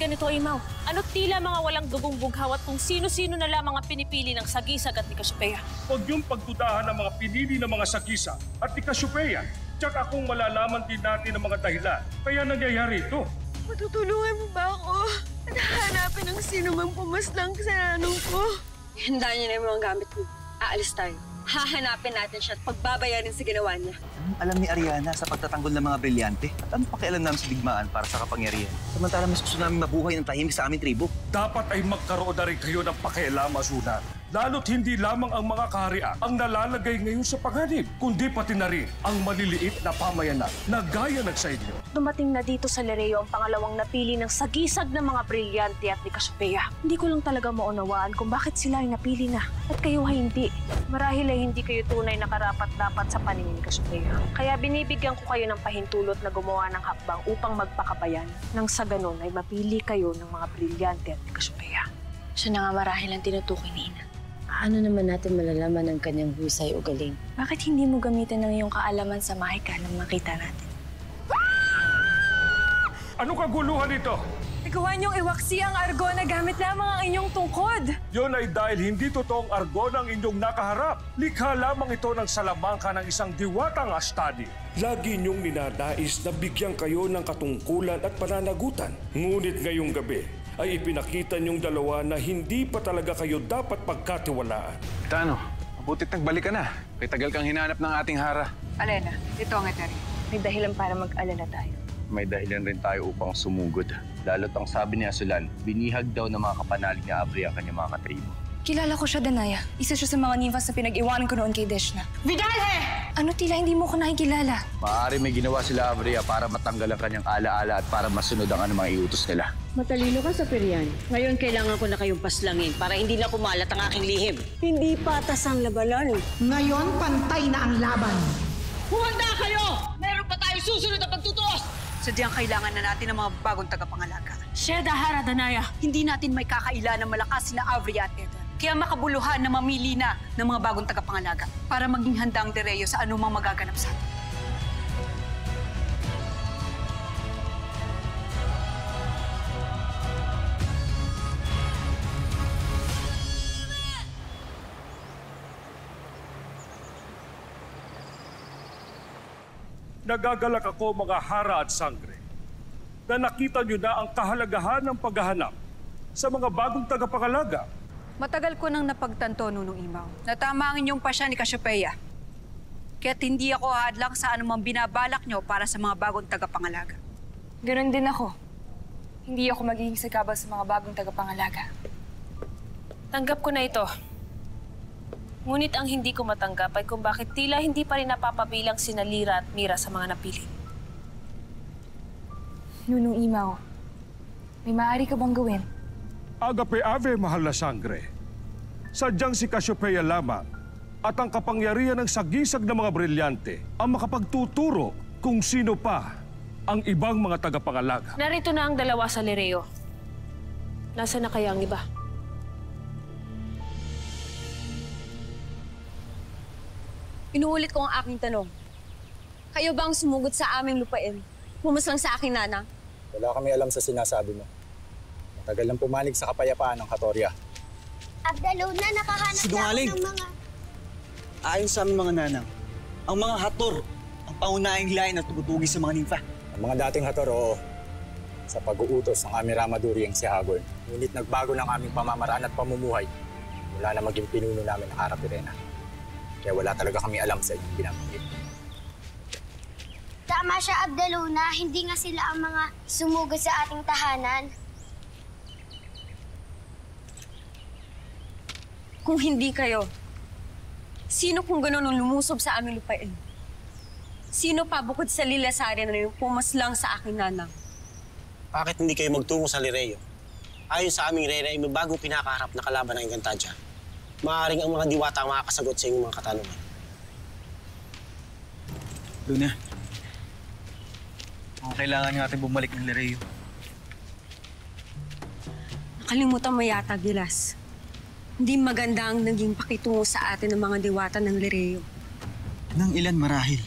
ganito, Imaw? Ano't tila mga walang dugong bughaw at kung sino-sino na lamang ang pinipili ng Sagisag at ni Cassiopeia? Huwag yung pagdudahan ng mga pinili ng mga Sagisag at ni Cassiopeia. Tsaka kung malalaman din natin ang mga dahilan, kaya nangyayari ito. Matutulungan mo ba ako? Hanapin ang sino mang pumaslang sa nanong ko. Handa niya na yung mga gamit mo. Aalis tayo. Hahanapin natin siya at pagbabayarin sa ginawa niya. Anong alam ni Ariana sa pagtatanggol ng mga brilyante? At anong pakialam namin sa digmaan para sa kapangyarihan? Samantala mas gusto namin mabuhay ng tahimik sa aming tribo. Dapat ay magkaroon na rin kayo ng pakialam, Azunan. Lalo't hindi lamang ang mga kaharian ang nalalagay ngayon sa panganib, kundi pati na rin ang maliliit na pamayanan na gaya ng sa inyo. Dumating na dito sa Lereo ang pangalawang napili ng Sagisag ng mga brilyante at ni Cassiopeia. Hindi ko lang talaga maunawaan kung bakit sila ay napili na at kayo ay hindi. Marahil ay hindi kayo tunay na karapat-dapat sa paningin ni Cassiopeia. Kaya binibigyan ko kayo ng pahintulot na gumawa ng hakbang upang magpakabayan nang sa ganun ay mapili kayo ng mga brilyante at ni Cassiopeia. Siya na nga marahil ang tinutukoy ni Ina. Paano naman natin malalaman ang kanyang husay o galing? Bakit hindi mo gamitin ng iyong kaalaman sa mahika nang makita natin? Ano kaguluhan ito? Nagawa niyong iwaksi ang argon na gamit lamang ang inyong tungkod. Yun ay dahil hindi totoong argon ang inyong nakaharap. Likha lamang ito ng salamangka ng isang diwatang astadi. Lagi niyong ninanais na bigyan kayo ng katungkulan at pananagutan. Ngunit ngayong gabi ay ipinakita niyong dalawa na hindi pa talaga kayo dapat pagkatiwalaan. Tano, mabutit nagbalik ka na. Kay tagal kang hinanap ng ating hara. Alena, ito ang eteri. May dahilan para mag-alala tayo. May dahilan rin tayo upang sumugod. Lalo't ang sabi ni Azulan, binihag daw ng mga kapanalig niya Abri ang kanyang mga katribo. Kilala ko siya, Danaya. Isa siya sa mga nymphas na pinag-iwanan ko noon kay Deshna. Vidalhe! Ano tila hindi mo ko nakikilala? Maaari may ginawa sila Abria para matanggal ang kanyang alaala at para masunod ang anumang iutos nila. Matalino ka sa Perian. Ngayon kailangan ko na kayong paslangin para hindi na kumalat ang aking lihim. Hindi patas ang labanan. Ngayon, pantay na ang laban. Humanda kayo! Meron pa tayong susunod na pagtutuos! Sadyang kailangan na natin ng mga bagong tagapangalaga. Sheda Hara Danaya. Hindi natin may kakaila ng malakas na Avria at Eder. Kaya makabuluhan na mamili na ng mga bagong tagapangalaga para maging handa ang Lereo sa anumang magaganap sa atin. Nagagalak ako mga hara at sangre na nakita niyo na ang kahalagahan ng paghahanap sa mga bagong tagapangalaga. Matagal ko nang napagtanto, Nunong Imaw, na tama ang inyong pasya ni Cassiopeia. Kaya't hindi ako hadlang sa anumang binabalak nyo para sa mga bagong tagapangalaga. Ganon din ako. Hindi ako magiging sagabal sa mga bagong tagapangalaga. Tanggap ko na ito. Ngunit ang hindi ko matanggap ay kung bakit tila hindi pa rin napapabilang sina Lyra at Mira sa mga napili. Nunong Imaw, may maaari ka bang gawin? Agape ave, mahal na sangre. Sadyang si Cassiopeia lamang at ang kapangyarihan ng sagisag ng mga brilyante ang makapagtuturo kung sino pa ang ibang mga tagapangalaga. Narito na ang dalawa sa Lereo. Nasaan na kaya ang iba? Inuulit ko ang aking tanong. Kayo ba ang sumugod sa aming lupain? Pumaslang sa aking nana? Wala kami alam sa sinasabi mo. Matagal lang pumanig sa kapayapaan ng Katoria. Abdaluna, nakahanap Sinungaling! ng mga... Ayon sa aming mga nanang, ang mga hator ang pangunahing lain na tumutugi sa mga nimfa. Ang mga dating Hator, oo. Sa pag-uutos ng aming Ramaduri ang si Hagorn. Ngunit nagbago ng aming pamamaraan at pamumuhay. Wala na maging pinuno namin ng Hara Pirena. Kaya wala talaga kami alam sa inyong binanggit. Tama siya, Abdaluna. Hindi nga sila ang mga sumugod sa ating tahanan. Kung hindi kayo, sino kung gano'n ang lumusob sa aming lupain? Sino pa bukod sa Lilasari na yung pumaslang sa aking nanang? Bakit hindi kayo magtungo sa Lereo? Ayon sa aming reyna, may bagong pinakaharap na kalaban ng Encantadia. Maaaring ang mga diwata ang makakasagot sa inyong mga katanungan. Luna, kailangan natin bumalik ng Lereo. Nakalimutan mo yata, Gilas. Hindi maganda ang naging pakitungo sa atin ng mga diwata ng Lereo. Nang ilan marahil.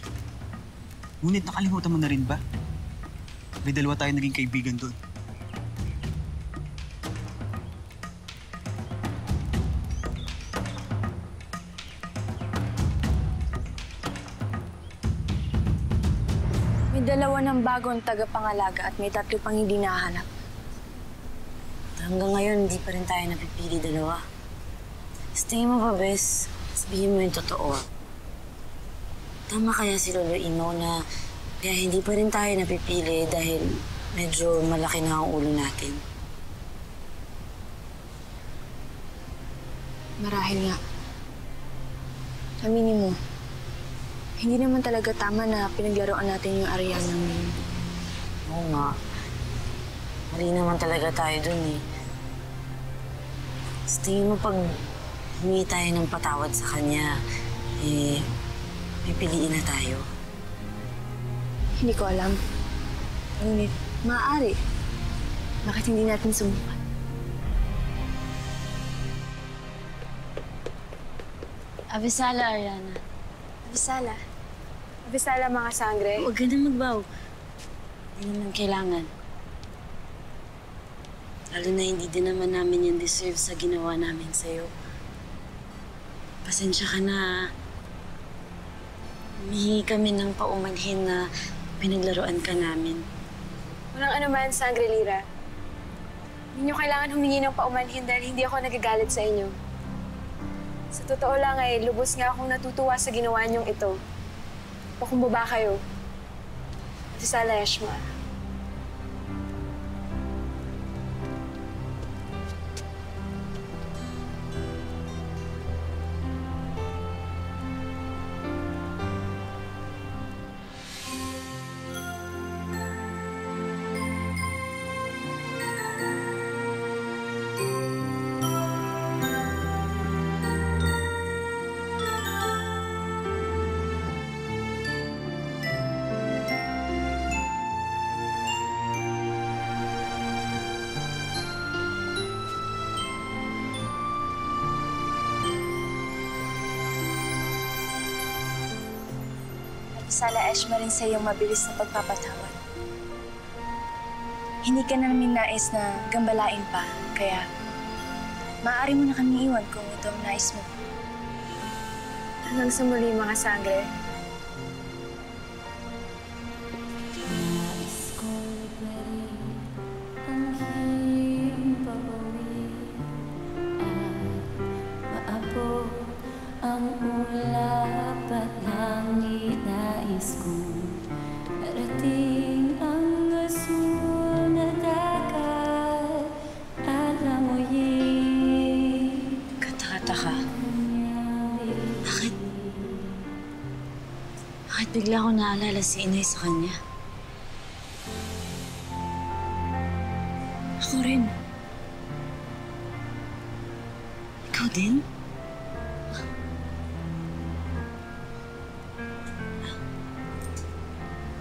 Ngunit nakalimutan mo na rin ba? May dalawa tayo naging kaibigan doon. May 2 ng bagong tagapangalaga at may 3 pang hindi nahanap. Hanggang ngayon, hindi pa rin tayo napipili 2. Sa tingin mo ba, Bes? Sabihin mo yung totoo. Tama kaya si Lolo Imaw na kaya hindi pa rin tayo napipili dahil medyo malaki na ang ulo natin? Marahil nga. Aminin mo, hindi naman talaga tama na pinaglaruan natin yung Ariana ngayon. Oo nga. Mali naman talaga tayo dun eh. Sa tingin mo pag humingi tayo ng patawad sa kanya, pipiliin na tayo. Hindi ko alam. Ngunit, maaari. Bakit hindi natin subukan? Abisala, Ariana. Abisala. Abisala, mga sangre. Huwag ka na magbaw. Hindi naman kailangan. Lalo na hindi din naman namin yung deserve sa ginawa namin sa'yo. Pasensya ka na. Humihingi kami ng paumanhin na pinaglaruan ka namin. Walang anuman, Sangre Lira. Hindi nyo kailangan humingi ng paumanhin dahil hindi ako nagagalit sa inyo. Sa totoo lang ay lubos nga akong natutuwa sa ginawa niyong ito. Pakumbaba kayo. Abisala, Eshma. Sala Eshma rin sa iyong mabilis na pagpapatawad. Hindi ka namin nais na gambalain pa, kaya maaari mo na kami iwan kung ito ang nais mo. Hanggang sa muli, mga sangre. Bigla ko naalala si Inay sa kanya. Ako rin. Ikaw din?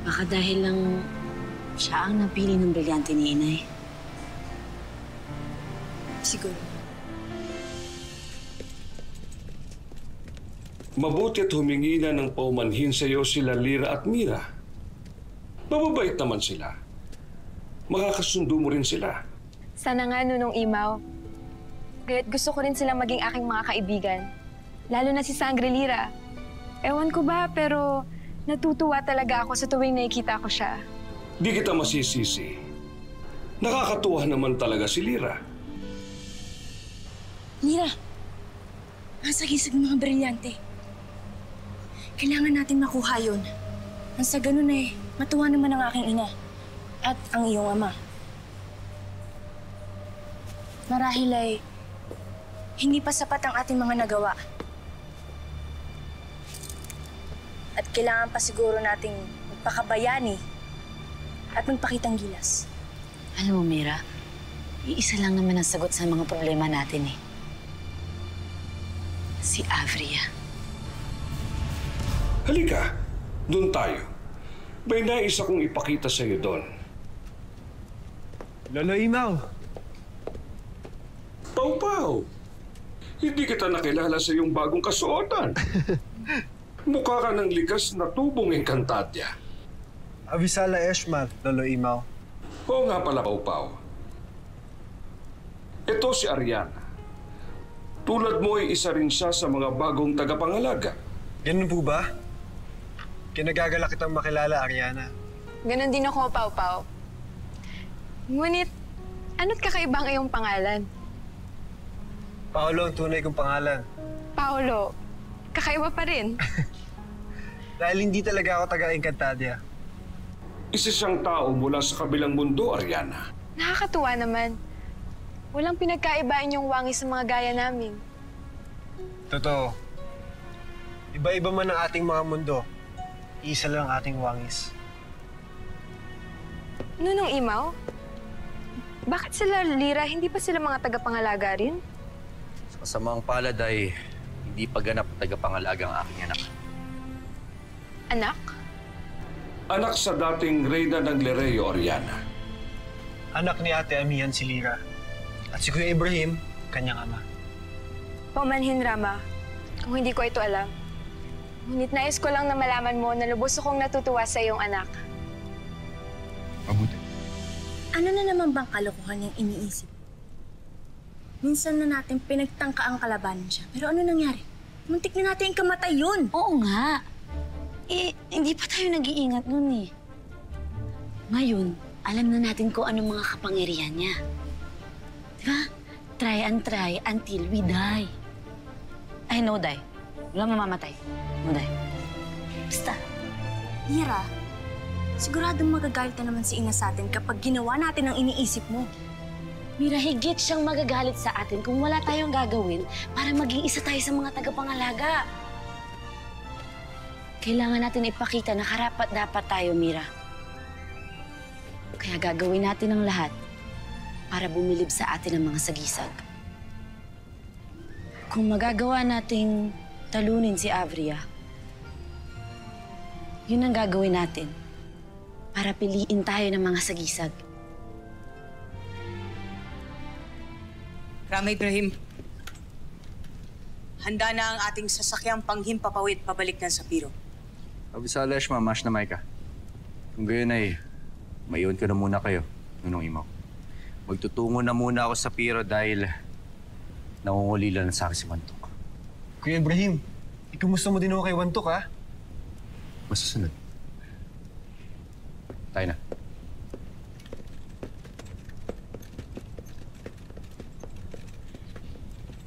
Baka dahil lang siya ang napili ng brilyante ni Inay. Siguro. Mabuti at humingi na ng paumanhin sa iyo sila Lira at Mira. Mababait naman sila. Makakasundo mo rin sila. Sana nga, Nunong Imaw. Kaya't gusto ko rin silang maging aking mga kaibigan. Lalo na si Sangre Lira. Ewan ko ba, pero natutuwa talaga ako sa tuwing nakikita ko siya. Di kita masisisi. Nakakatuwa naman talaga si Lira. Lira, ang sagisag ng mga brilyante. Kailangan natin makuha yun. Nang sa ganun eh, matuwa naman ang aking ina. At ang iyong ama. Marahil ay hindi pa sapat ang ating mga nagawa. At kailangan pa siguro nating magpakabayani at magpakitang gilas. Alam mo, Mira, iisa lang naman ang sagot sa mga problema natin eh. Si Avria. Halika, doon tayo. May nais akong ipakita sa iyo doon. Lolo Imaw. Pau-Pau, hindi kita nakilala sa iyong bagong kasuotan. Mukha ka ng likas na tubong Encantadia. Abisala Eshma, Lolo Imaw. Oo nga pala, Pau-Pau. Ito si Ariana. Tulad mo ay isa rin siya sa mga bagong tagapangalaga. Ganun po ba? Kinagagala kitang makilala, Ariana. Ganon din ako, Pau-Pau. Ngunit, ano't kakaiba ang iyong pangalan? Paolo ang tunay kong pangalan. Paolo, kakaiba pa rin. Dahil hindi talaga ako taga-Encantadia. Isa siyang tao mula sa kabilang mundo, Ariana. Nakakatuwa naman. Walang pinagkaibaan yung wangis sa mga gaya namin. Totoo. Iba-iba man ang ating mga mundo. Isa lang ang ating wangis. Nunong Imaw? Bakit sila Lira? Hindi pa sila mga tagapangalaga rin? Sa kasamang palad ay hindi pa ganap tagapangalaga ang aking anak. Anak? Anak sa dating reyna ng Lereo, Ariana. Anak ni Ate Amihan si Lira. At si Kuya Ibrahim, kanyang ama. Paumanhin, Rama. Kung hindi ko ito alam. Ngunit nais ko lang na malaman mo na lubos akong natutuwa sa iyong anak. Mabuti. Ano na naman bang kalokohan yung iniisip? Minsan na natin pinagtangka ang kalabanan siya. Pero ano nangyari? Muntik na natin kamatay yun. Oo nga. Eh, hindi pa tayo nag-iingat nun eh. Ngayon, alam na natin kung anong mga kapangyarihan niya. Diba? Try and try until we die. Ay, no die. Walang mamamatay. No die. Basta. Lira, siguradong magagalit na naman si Ina sa atin kapag ginawa natin ang iniisip mo. Mira, higit siyang magagalit sa atin kung wala tayong gagawin para maging isa tayo sa mga tagapangalaga. Kailangan natin ipakita na karapat-dapat tayo, Mira. Kaya gagawin natin ang lahat para bumilib sa atin ang mga sagisag. Kung magagawa nating talunin si Avria, yun ang gagawin natin para piliin tayo ng mga sagisag. Rama Ibrahim, handa na ang ating sasakyang panghimpapawid pabalik ng Sapiro. Abisala, Eshma, mash na Maika. Kung gayon ay, maiwan ko na muna kayo, Nunong Imaw. Magtutungo na muna ako sa Piro dahil nangungulila na sa akin si Wantok. Kuya Ibrahim, ikumusta mo din ako kay Wantok, ha? Masusunod. Tayo na.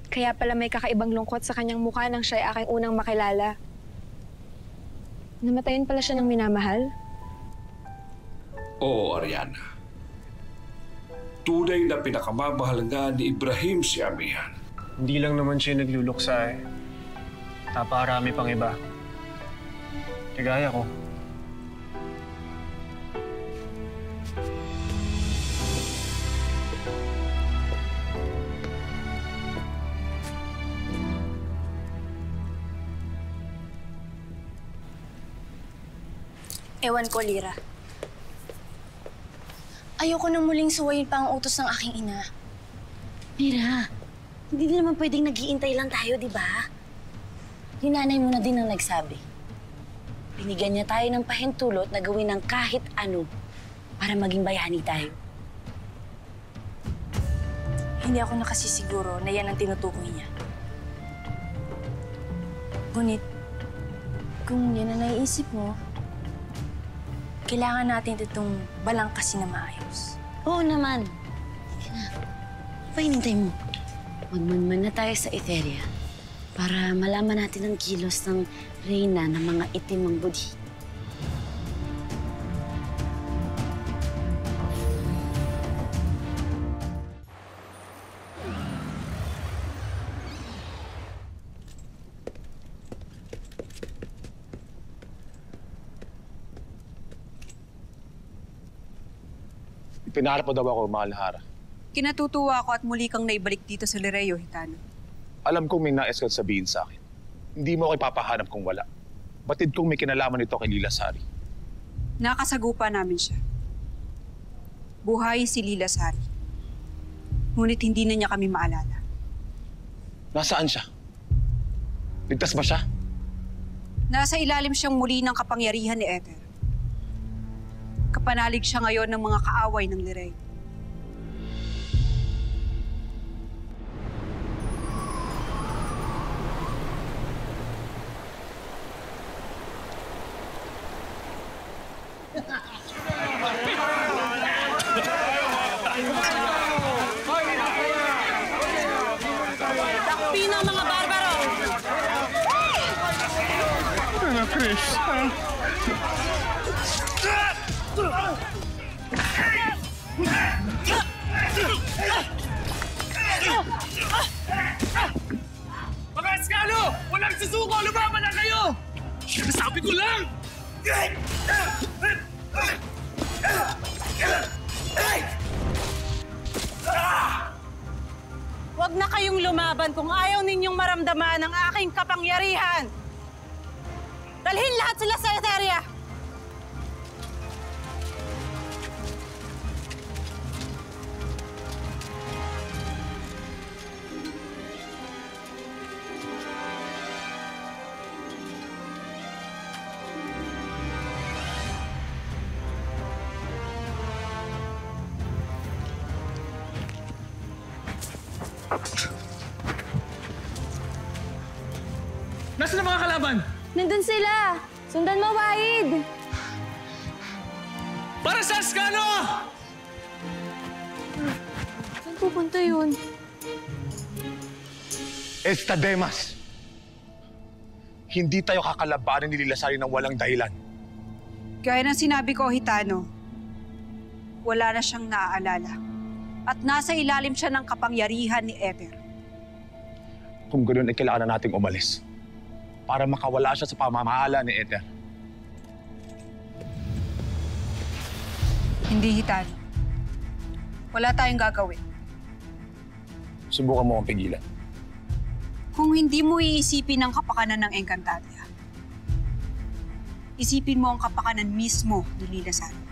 Kaya pala may kakaibang lungkot sa kanyang mukha nang siya'y aking unang makilala. Namatayin pala siya ng minamahal? Oo, Ariana. Tunay na pinakamamahal nga ni Ibrahim si Amihan. Hindi lang naman siya nagluluksa eh. Napakarami pang iba. Kagaya ko. Ewan ko, Lira. Ayoko na muling suwayin pa ang utos ng aking ina. Mira, hindi din naman pwedeng nag-iintay lang tayo, di ba? Yung nanay mo na din ang nagsabi. Binigyan niya tayo ng pahintulot na gawin ng kahit ano para maging bayani tayo. Hindi ako nakasisiguro na yan ang tinutukoy niya. Ngunit, kung yan ang naiisip mo, kailangan natin itong balangkasin na maayos. Oo naman. Sige na. Painintay mo. Magmanman na tayo sa Etheria para malaman natin ang kilos ng reyna ng mga itimang budhi. Pinaharap mo daw ako, Mahal na Hara. Kinatutuwa ako at muli kang naibalik dito sa Lereo, Hitano. Alam kong may nais kang sabihin sa akin. Hindi mo ako ipapahanap kung wala. Batid kong may kinalaman ito kay Lila Sari. Nakasagupa namin siya. Buhay si Lila Sari. Ngunit hindi na niya kami maalala. Nasaan siya? Ligtas ba siya? Nasa ilalim siyang muli ng kapangyarihan ni Ether. Kapanalig siya ngayon ng mga kaaway ng Lirey. Pino, mga barbaro! Ano, Chris? Mga eskalo! Walang susuko! Lumaban na kayo! Sabi ko lang! Huwag na kayong lumaban kung ayaw ninyong maramdaman ang aking kapangyarihan! Dalhin lahat sila sa area! Nasaan ang mga kalaban? Nandun sila! Sundan mo, Wahid! Para sa eskalo! Saan pupunta yun? Estademas! Hindi tayo kakalabanan ni Lila Sari ng walang dahilan. Gaya ng sinabi ko, Hitano, wala na siyang naaalala. At nasa ilalim siya ng kapangyarihan ni Ether. Kung ganoon ay kailangan na nating umalis para makawala siya sa pamamahala ni Ether. Hindi, Hitano. Wala tayong gagawin. Subukan mo akong pigilan. Kung hindi mo iisipin ang kapakanan ng Encantadia, isipin mo ang kapakanan mismo ni Lila Sari.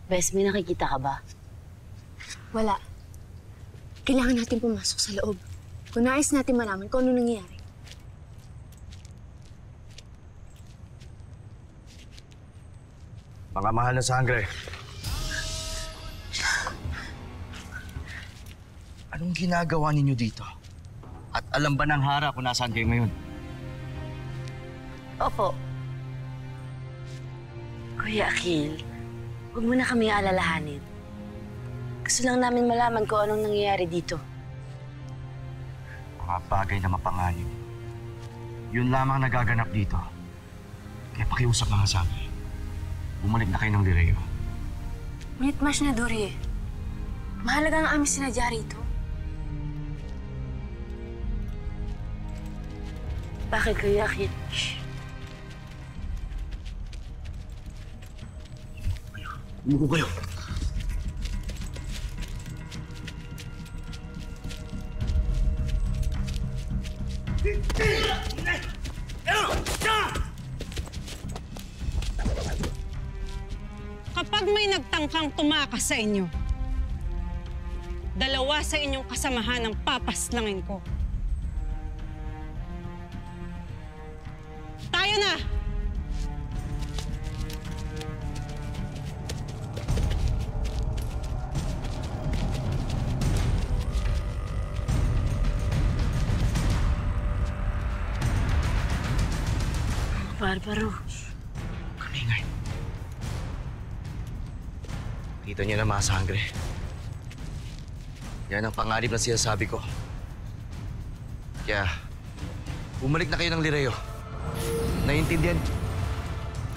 Bes, may nakikita ka ba? Wala. Kailangan natin pumasok sa loob. Kung nais natin malaman kung ano nangyayari. Mga mahal na sangre. Anong ginagawa ninyo dito? At alam ba ng Hara kung nasaan kayo ngayon? Opo. Kuya Akil, huwag mo na kami alalahanin. Gusto lang namin malaman kung anong nangyayari dito. Mga bagay na mapanganib. Yun lamang nagaganap dito. Kaya pakiusap mga sangre. Bumalik na kayo ng Lireo. Ngunit mas na, Dory. Mahalaga ang aming sinadya rito. Bakit, Kuya Akil? Umuko kayo. Kapag may nagtangkang tumakas sa inyo, dalawa sa inyong kasamahan ang papaslangin ko. Tayo na! Barbaro. Kamingay. Kita niyo na mga sangre. Yan ang panganib na sinasabi ko. Kaya, bumalik na kayo ng Lireo. Naiintindihan?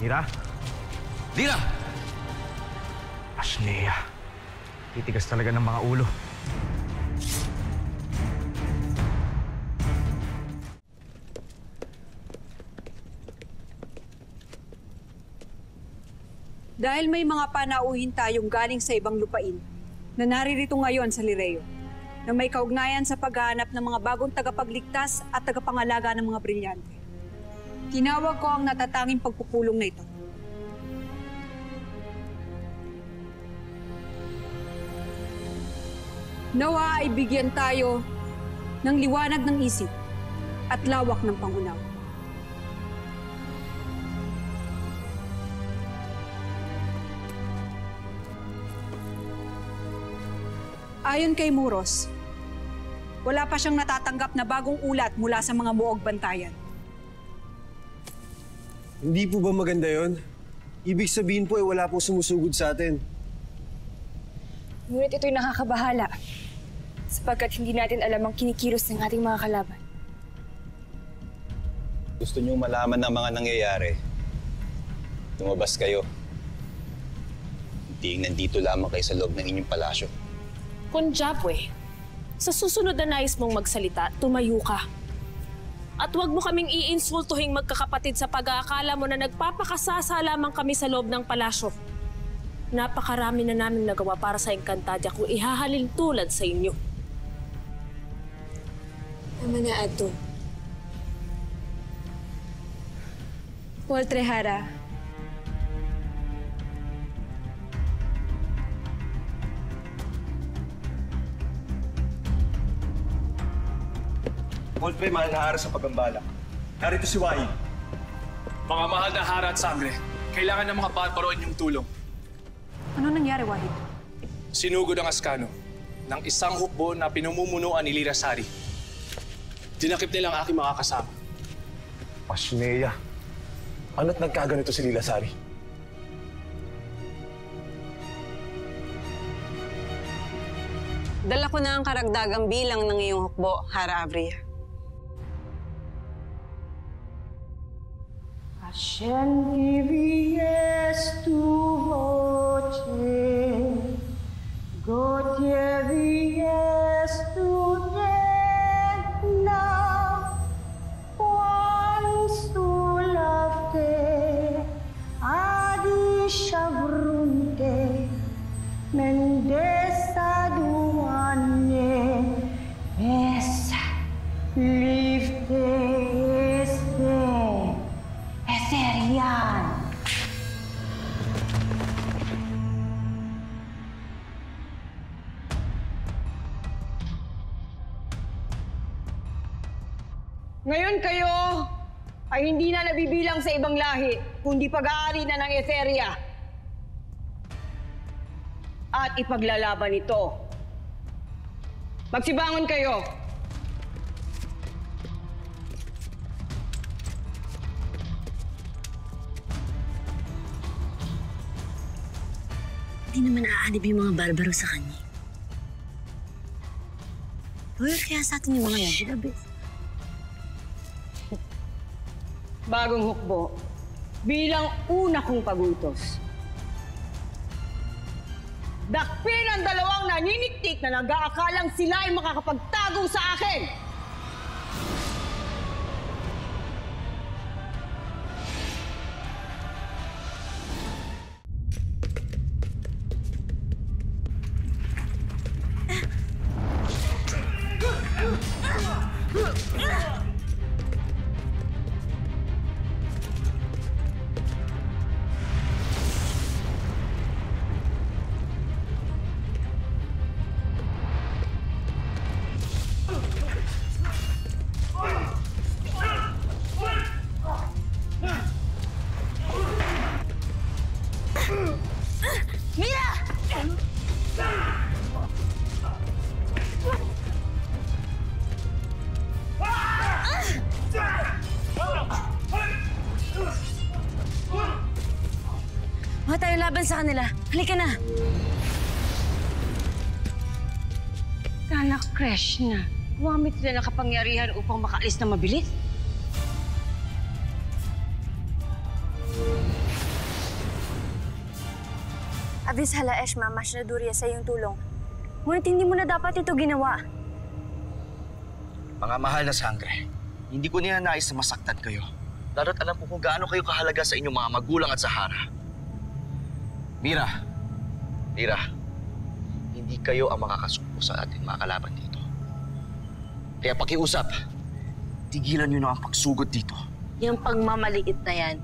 Lira? Lira! Ashnea. Titigas talaga ng mga ulo. Dahil may mga panauhin tayong galing sa ibang lupain na naririto ngayon sa Lireo na may kaugnayan sa paghahanap ng mga bagong tagapagligtas at tagapangalaga ng mga brilyante. Tinawag ko ang natatanging pagpupulong na ito. Nawa ay bigyan tayo ng liwanag ng isip at lawak ng pangunawa. Ayon kay Muros, wala pa siyang natatanggap na bagong ulat mula sa mga muog bantayan. Hindi po ba maganda yon? Ibig sabihin po wala pong sumusugod sa atin. Ngunit ito'y nakakabahala sapagkat hindi natin alam ang kinikilos ng ating mga kalaban. Gusto niyong malaman ng mga nangyayari? Lumabas kayo. Hindi nandito lamang kayo sa loob ng inyong palasyo. Konjabwe, sa susunod na nais mong magsalita, tumayo ka. At huwag mo kaming iinsultuhing magkakapatid sa pag-aakala mo na nagpapakasasa lamang kami sa loob ng palasyo. Napakarami na naming nagawa para sa Encantadia kung ihahalin tulad sa inyo. Tama na, Ato. Paul Trejara. Paul Pre, mahal na hara sa pagambala. Narito si Wahid. Mga mahal na hara at sangre, kailangan ng mga barbaro inyong tulong. Ano nangyari, Wahid? Sinugod ang Ascano ng isang hukbo na pinumumunuan ni Lira Sari. Dinakip nila ang aking mga kasama. Pasneya, ano't nagkaganito si Lila Sari? Dala ko na ang karagdagang bilang ng iyong hukbo, Hara Avria. Ascendivies tu voce, Gotievies tu degna, quam sulafte, adi shavrunte, mendesa duane, es lifte este. Eserian. Ngayon kayo ay hindi na nabibilang sa ibang lahi, kundi pag-aari na ng Etheria. At ipaglalaban ito. Magsibangon kayo. Hindi naman aanib yung mga barbaro sa kanya. Loyal kaya sa atin yung mga yan, di ba, Bes? Bagong hukbo, bilang una kong pagutos. Dakpin ang dalawang naniniktik na nag-aakalang sila ay makakapagtago sa akin! Huwag tayo laban sa kanila. Halika na. Anak Krishna, gumamit sila ng kapangyarihan upang makaalis na mabilis? Avis hala Eshma, Mashna Durya sa iyong tulong. Ngunit hindi mo na dapat ito ginawa. Mga mahal na sangre, hindi ko niya nais na masaktan kayo. Lalo't alam ko kung gaano kayo kahalaga sa inyong mga magulang at sa Hara. Mira, hindi kayo ang makakasuko sa ating mga kalaban dito. Kaya pakiusap, tigilan niyo na ang pagsugod dito. Yung pagmamaliit na yan,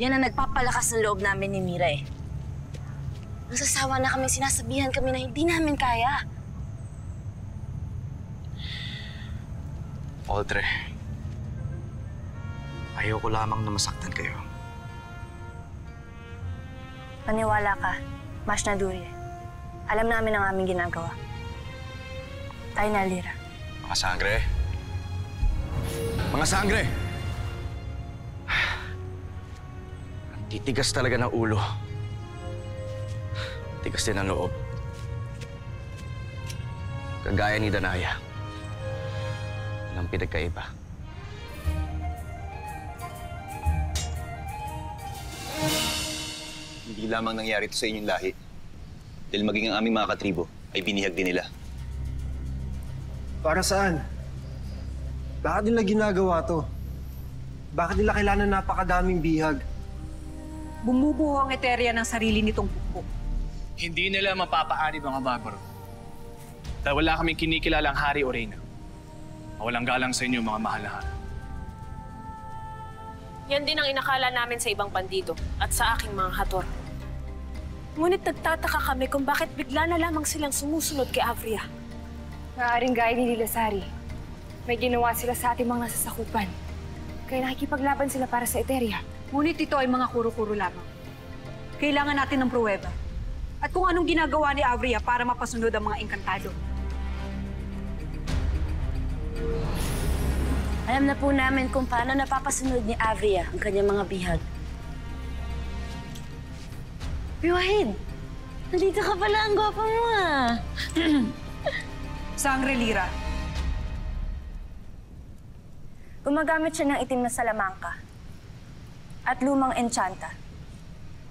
yan ang nagpapalakas ng loob namin ni Mira eh. Nasasawa na kami, sinasabihan kami na hindi namin kaya. Audrey, ayaw ko lamang na masaktan kayo. Paniwala ka, Mashna Durya. Alam namin ang aming ginagawa. Tayo na, Lira. Mga sangre. Mga sangre! Ang titigas talaga ng ulo. Tigas din ang loob. Kagaya ni Danaya. Walang pinagkaiba. Hindi lamang nangyari ito sa inyong lahi. Dahil maging ang aming mga katribo ay binihag din nila. Para saan? Bakit nila ginagawa to? Bakit nila kailangan napakadaming bihag? Bumubuo ang Eteria ng sarili nitong bukbo. Hindi nila mapapaanib mga barbaro. Dahil wala kaming kinikilalang hari o reyna. Mawalang galang sa inyo, mga mahal na hari. Yan din ang inakala namin sa ibang bandido at sa aking mga hator. Ngunit nagtataka kami kung bakit bigla na lamang silang sumusunod kay Avria. Maaaring gaya ni Lilasari. May ginawa sila sa ating mga nasasakupan. Kaya nakikipaglaban sila para sa Eteria. Ngunit ito ay mga kuro-kuro lamang. Kailangan natin ng pruweba. At kung anong ginagawa ni Avria para mapasunod ang mga engkantado. Alam na po namin kung paano napapasunod ni Avria ang kanyang mga bihag. Wahid, nandito ka pala, ang gwapa mo ah. Sangre Lira. Gumagamit siya ng itim na salamangka at lumang enchanta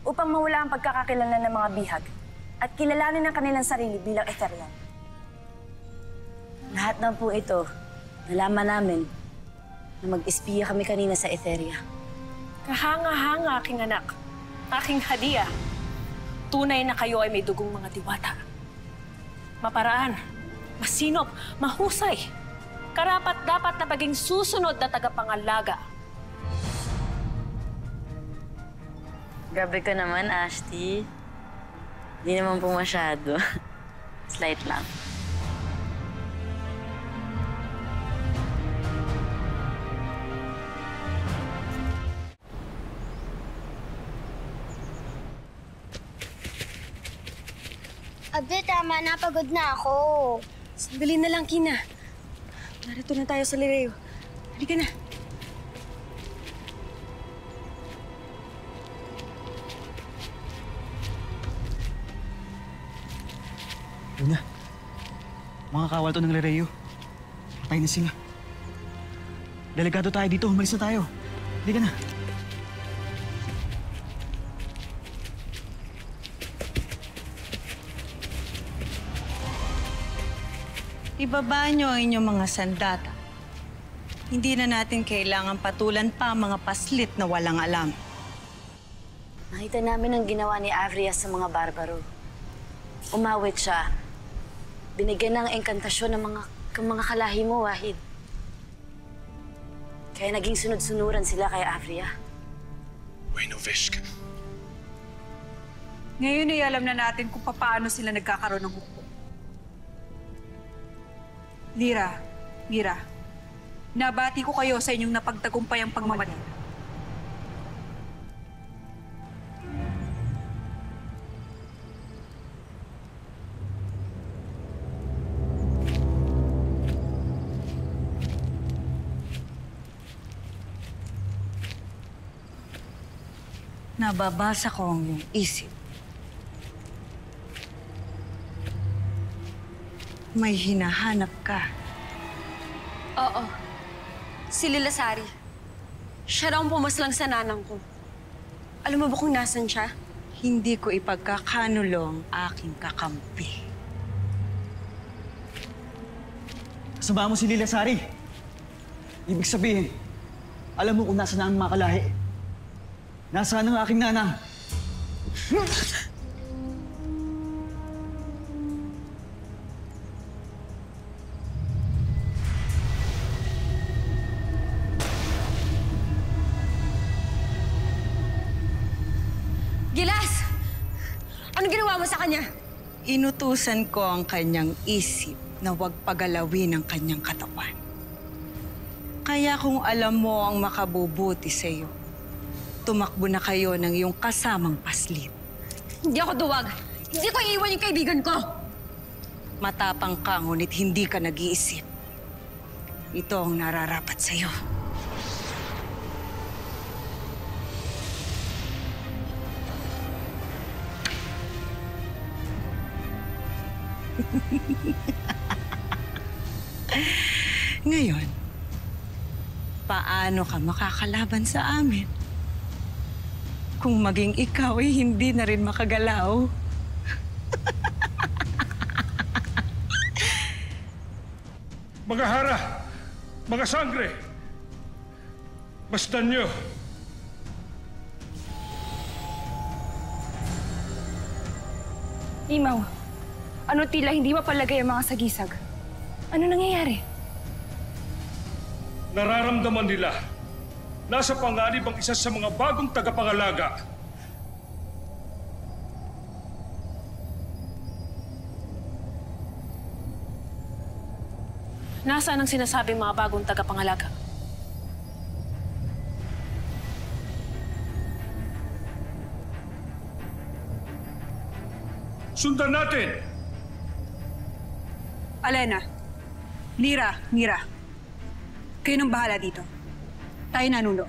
upang mawala ang pagkakakilala ng mga bihag at kilalanin ang kanilang sarili bilang Etherian. Lahat na po ito, nalaman namin na mag-espiya kami kanina sa Etheria. Kahanga-hanga, aking anak. Aking hadiah. Tunay na kayo ay may dugong mga diwata. Maparaan, masinop, mahusay. Karapat-dapat na paging susunod na tagapangalaga. Grabe ka naman, Ashti. Hindi naman po masyado. Slight lang. Abdi, tama na. Pagod na ako. Sandali na lang, Kina. Narito na tayo sa Lireo. Halika na. Luna, mga kawal to ng Lireo. Patay na sila. Delikado tayo dito. Umalis na tayo. Halika na. Ibaba niyo ang inyong mga sandata. Hindi na natin kailangan patulan pa ang mga paslit na walang alam. Nakita namin ang ginawa ni Avria sa mga barbaro. Umawit siya. Binigyan ng engkantasyon ng mga kalahi mo, Wahid. Kaya naging sunod-sunuran sila kay Avria. Bueno, Vishka. Ngayon ay alam na natin kung paano sila nagkakaroon ng hukbo. Lira, nabati ko kayo sa inyong napagtagumpay ang pagmamadali. Nababasa ko ang iyong isip. May hinahanap ka. Oo. Si Lilasari. Siya raw ang pumaslang sa nanang ko. Alam mo ba kung nasan siya? Hindi ko ipagkakanulong aking kakampi. Kasama mo si Lilasari. Ibig sabihin, alam mo kung nasaan ang mga kalahi. Nasaan ang aking nanang? Gilas! Ano ginawa mo sa kanya? Inutusan ko ang kanyang isip na huwag pagalawin ang kanyang katawan. Kaya kung alam mo ang makabubuti sa iyo, tumakbo na kayo ng iyong kasamang paslit. Hindi ako duwag. Hindi ko iiwan yung kaibigan ko. Matapang ka, ngunit hindi ka nag-iisip. Ito ang nararapat sa'yo. Ngayon, paano ka makakalaban sa amin? Kung maging ikaw ay hindi na rin makagalaw. Mga hara, mga sangre, masdan nyo. Imaw, ano tila hindi mapalagay ang mga sagisag? Ano nangyayari? Nararamdaman nila. Nasa panganib ang isa sa mga bagong tagapangalaga. Nasaan ang sinasabing mga bagong tagapangalaga? Sundan natin! Alena, Mira, kayo nang bahala dito. Tayo nanuno.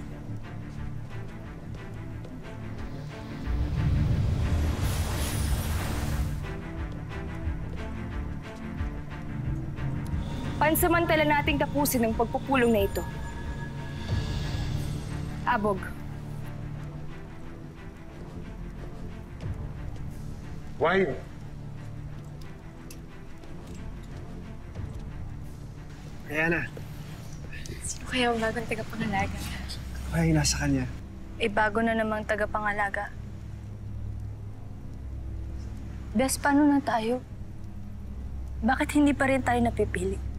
Pansamantala nating tapusin ang pagpupulong na ito. Abog. Why? Kaya na. Sino kaya ang bagong tagapangalaga? Kaya nasa kanya. Eh, bago na namang tagapangalaga. Bes, paano na tayo? Bakit hindi pa rin tayo napipili?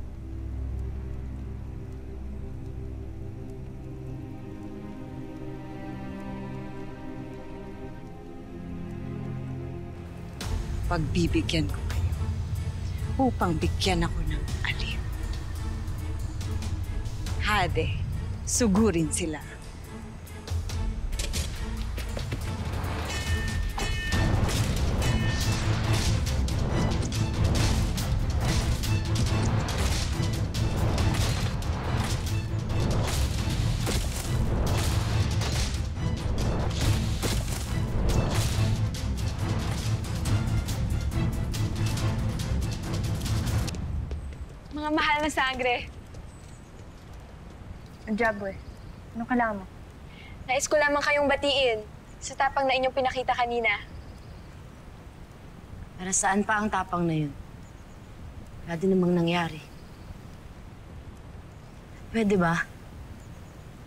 Pagbibigyan ko kayo upang bigyan ako ng aliw. Hade, sugurin sila. Mga mahal na sangre. Jabwe, ano kailangan mo? Nais ko lamang kayong batiin sa tapang na inyong pinakita kanina. Para saan pa ang tapang na yun? Wala din namang nangyari. Pwede ba?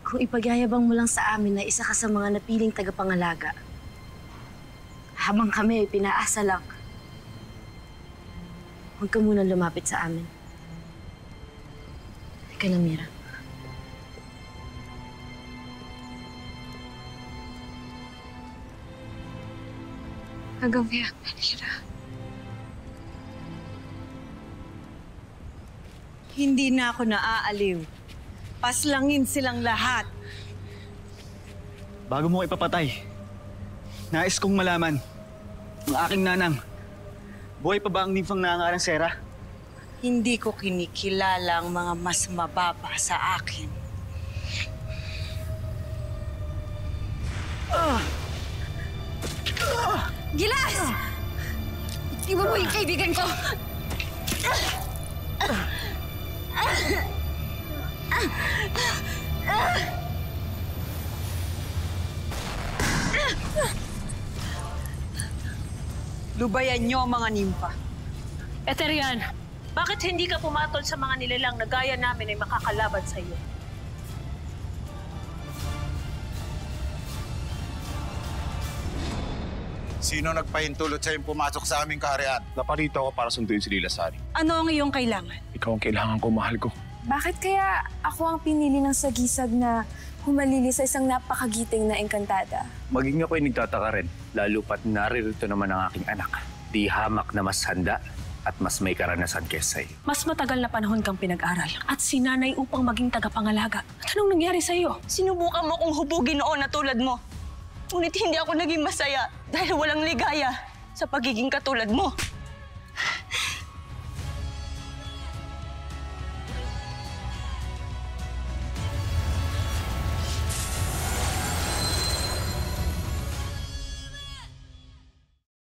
Kung ipagyayabang mo lang sa amin na isa ka sa mga napiling tagapangalaga, habang kami ay pinaasa lang, huwag ka munang lumapit sa amin. Halika na, Mira. Hanggang kaya, Mira. Hindi na ako naaaliw. Paslangin silang lahat. Bago mo ipapatay, nais kong malaman, ang aking nanang, buhay pa ba ang nimfang nangangarang Sera? Hindi ko kinikilala ang mga mas mababa sa akin. Gilas! Iwan mo yung kaibigan ko! Lubayan niyo ang mga nimpa. Eterian, bakit hindi ka pumatol sa mga nilalang na gaya namin ay makakalaban sa iyo? Sino nagpahintulot sa'yo pumasok sa aming kaharian? Naparito ako para sunduin si Lila Sari. Ano ang iyong kailangan? Ikaw ang kailangan ko, mahal ko. Bakit kaya ako ang pinili ng sagisag na humalili sa isang napakagiting na engkantada? Maging ako'y nagtataka rin, lalo pat naririto naman ang aking anak. Di hamak na mas handa at mas may karanasan kesa sa'yo. Mas matagal na panahon kang pinag-aral at sinanay upang maging tagapangalaga. At anong nangyari sa iyo? Sinubukan mo kong hubugin noon na tulad mo. Ngunit hindi ako naging masaya dahil walang ligaya sa pagiging katulad mo.